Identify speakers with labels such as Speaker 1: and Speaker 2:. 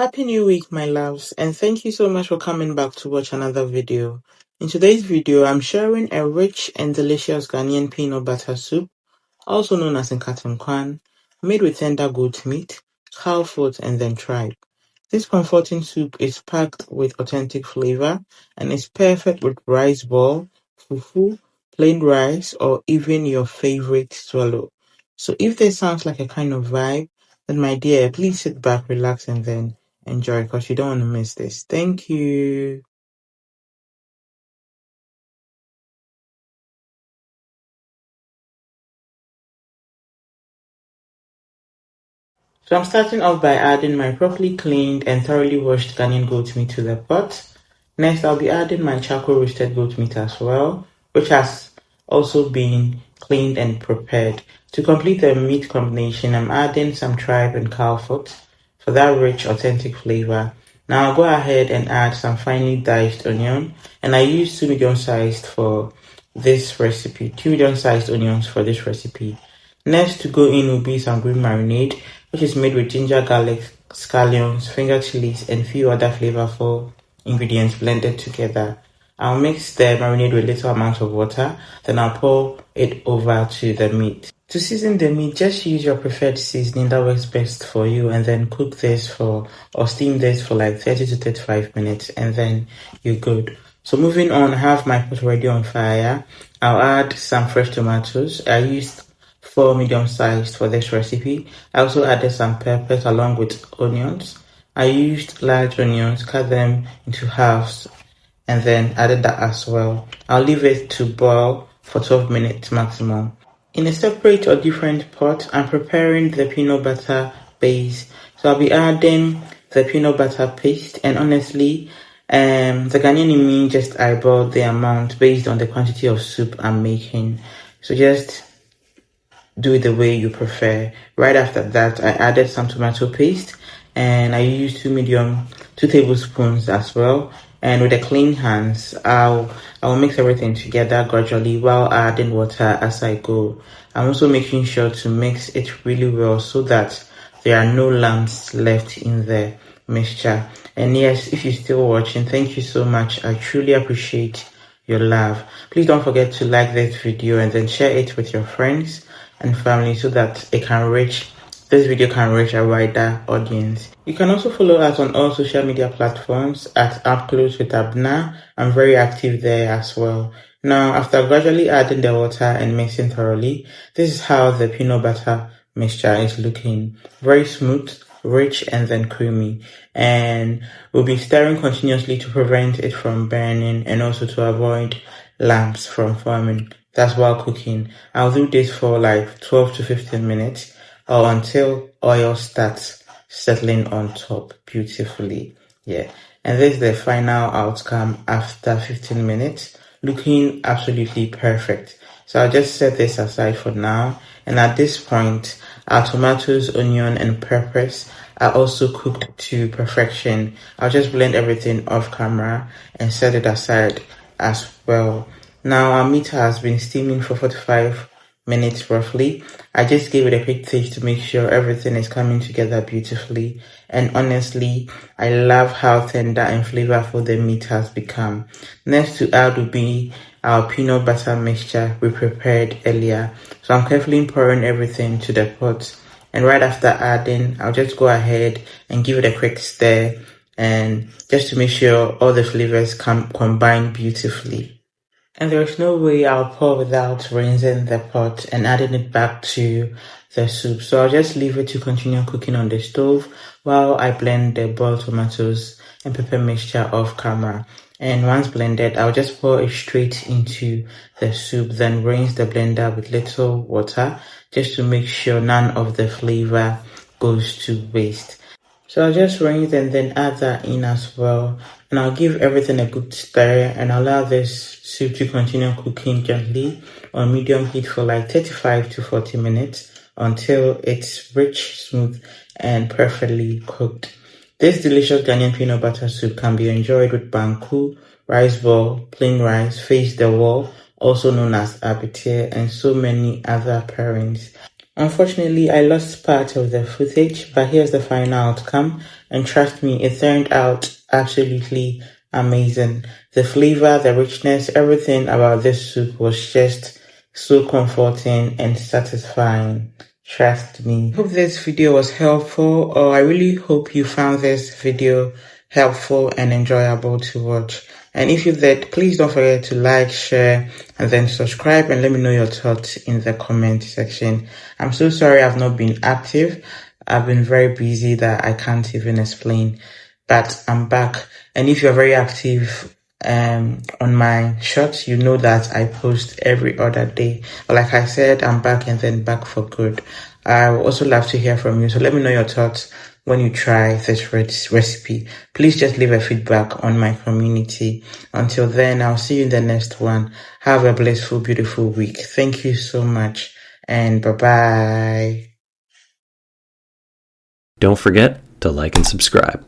Speaker 1: Happy New Week, my loves, and thank you so much for coming back to watch another video. In today's video, I'm sharing a rich and delicious Ghanaian peanut butter soup, also known as Nkatenkwan, made with tender goat meat, cow foot, and then tripe. This comforting soup is packed with authentic flavor and is perfect with rice ball, fufu, plain rice, or even your favorite swallow. So if this sounds like a kind of vibe, then my dear, please sit back, relax, and then enjoy because you don't want to miss this. Thank you. So I'm starting off by adding my properly cleaned and thoroughly washed Ghanaian goat meat to the pot. Next, I'll be adding my charcoal roasted goat meat as well, which has also been cleaned and prepared. To complete the meat combination, I'm adding some tripe and cow foot for that rich, authentic flavor. Now I'll go ahead and add some finely diced onion, and I use two medium-sized for this recipe. Two medium-sized onions for this recipe. Next to go in will be some green marinade, which is made with ginger, garlic, scallions, finger chillies, and few other flavorful ingredients blended together. I'll mix the marinade with a little amount of water, then I'll pour it over to the meat. To season the meat, just use your preferred seasoning that works best for you, and then cook this for or steam this for like 30 to 35 minutes, and then you're good. So moving on, I have my pot already on fire. I'll add some fresh tomatoes. I used 4 medium sized for this recipe. I also added some peppers along with onions. I used large onions, cut them into halves, and then added that as well. I'll leave it to boil for 12 minutes maximum. In a separate or different pot, I'm preparing the peanut butter base. So I'll be adding the peanut butter paste, and honestly, the Ghanaian in me just eyeballed the amount based on the quantity of soup I'm making. So just do it the way you prefer. Right after that, I added some tomato paste, and I used 2 tablespoons as well. And with the clean hands, I'll mix everything together gradually while adding water as I go. I'm also making sure to mix it really well so that there are no lumps left in the mixture. And yes, if you're still watching, thank you so much. I truly appreciate your love. Please don't forget to like this video and then share it with your friends and family so that this video can reach a wider audience. You can also follow us on all social media platforms at Upclose with Abena. I'm very active there as well. Now, after gradually adding the water and mixing thoroughly, this is how the peanut butter mixture is looking. Very smooth, rich, and then creamy. And we'll be stirring continuously to prevent it from burning and also to avoid lumps from forming. That's while cooking. I'll do this for like 12 to 15 minutes or until oil starts settling on top beautifully. Yeah. And this is the final outcome after 15 minutes. Looking absolutely perfect. So I'll just set this aside for now. And at this point, our tomatoes, onion, and peppers are also cooked to perfection. I'll just blend everything off camera and set it aside as well. Now our meat has been steaming for 45 minutes roughly. I just gave it a quick taste to make sure everything is coming together beautifully. And honestly, I love how tender and flavorful the meat has become. Next to add will be our peanut butter mixture we prepared earlier. So I'm carefully pouring everything to the pot. And right after adding, I'll just go ahead and give it a quick stir, and just to make sure all the flavors combine beautifully. And there's no way I'll pour without rinsing the pot and adding it back to the soup. So I'll just leave it to continue cooking on the stove while I blend the boiled tomatoes and pepper mixture off camera. And once blended, I'll just pour it straight into the soup, then rinse the blender with little water just to make sure none of the flavor goes to waste. So I'll just rinse and then add that in as well. And I'll give everything a good stir and allow this soup to continue cooking gently on medium heat for like 35 to 40 minutes until it's rich, smooth, and perfectly cooked. This delicious Ghanaian peanut butter soup can be enjoyed with banku, rice ball, plain rice, face the wall, also known as abete, and so many other pairings. Unfortunately, I lost part of the footage, but here's the final outcome, and trust me, it turned out absolutely amazing. The flavor, the richness, everything about this soup was just so comforting and satisfying. Trust me. Hope this video was helpful, or I really hope you found this video helpful and enjoyable to watch. And if you did, please don't forget to like, share, and then subscribe, and let me know your thoughts in the comment section. I'm so sorry I've not been active. I've been very busy that I can't even explain, but I'm back. And if you're very active on my shorts, you know that I post every other day. But like I said, I'm back and then back for good. I would also love to hear from you. So let me know your thoughts when you try this recipe. Please just leave a feedback on my community. Until then, I'll see you in the next one. Have a blissful, beautiful week. Thank you so much, and bye-bye.
Speaker 2: Don't forget to like and subscribe.